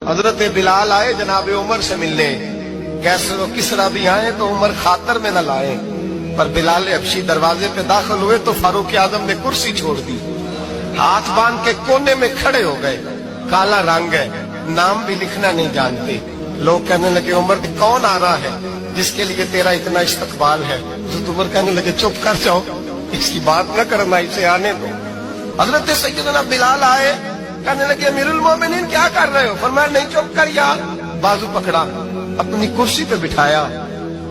حضرت بلال آئے جناب عمر سے ملنے، کیسے وہ کسرا بھی آئے تو عمر خاطر میں نہ لائے، پر بلال حبشی دروازے پہ داخل ہوئے تو فاروق اعظم نے کرسی چھوڑ دی، ہاتھ باندھ کے کونے میں کھڑے ہو گئے، کالا رنگ ہے، نام بھی لکھنا نہیں جانتے۔ لوگ کہنے لگے عمر کون آ رہا ہے جس کے لیے تیرا اتنا استقبال ہے؟ حضرت عمر کہنے لگے چپ کر جاؤ، اس کی بات نہ کرنا، اسے آنے دو۔ حضرت سیدنا بلال آئے، کہنے لگے امیر المومنین کیا کر رہے ہو؟ فرمایا نہیں چپ کر، یا بازو پکڑا، اپنی کرسی پہ بٹھایا۔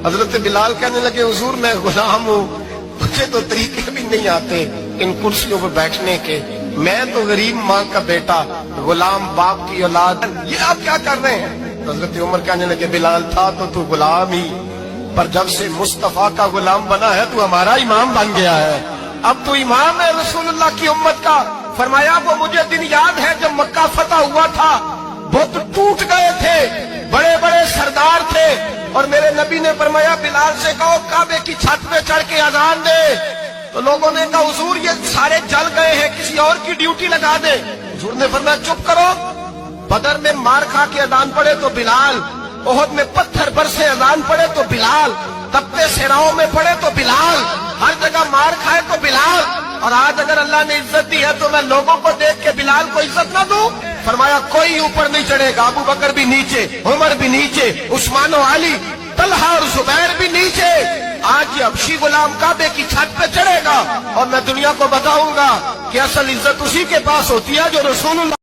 حضرت بلال کہنے لگے حضور میں غلام ہوں، مجھے تو طریقے بھی نہیں آتے ان کرسیوں پہ بیٹھنے کے، میں تو غریب ماں کا بیٹا، غلام باپ کی اولاد، یہ آپ کیا کر رہے ہیں؟ حضرت عمر کہنے لگے بلال تھا تو غلام ہی، پر جب سے مصطفیٰ کا غلام بنا ہے تو ہمارا امام بن گیا ہے، اب تو امام ہے رسول اللہ کی امت کا۔ فرمایا وہ مجھے دن یاد ہے جب مکہ فتح ہوا تھا، بت ٹوٹ گئے تھے، بڑے بڑے سردار تھے، اور میرے نبی نے فرمایا بلال سے کہو کعبے کی چھت پہ چڑھ کے اذان دے، تو لوگوں نے کہا حضور یہ سارے جل گئے ہیں، کسی اور کی ڈیوٹی لگا دے۔ حضور نے فرمایا چپ کرو، بدر میں مار کھا کے اذان پڑے تو بلال، احد میں پتھر برسے اذان پڑے تو بلال، تپتے صحراؤں میں پڑے تو بلال، ہر جگہ مار کھائے تو بلال، اور آج اگر اللہ نے عزت دی ہے تو میں لوگوں کو دیکھ کے بلال کو عزت نہ دوں؟ فرمایا کوئی اوپر نہیں چڑھے گا، ابو بکر بھی نیچے، عمر بھی نیچے، عثمان و علی، طلحہ اور زبیر بھی نیچے۔ آج یہ حبشی غلام کعبے کی چھت پہ چڑھے گا اور میں دنیا کو بتاؤں گا کہ اصل عزت اسی کے پاس ہوتی ہے جو رسول اللہ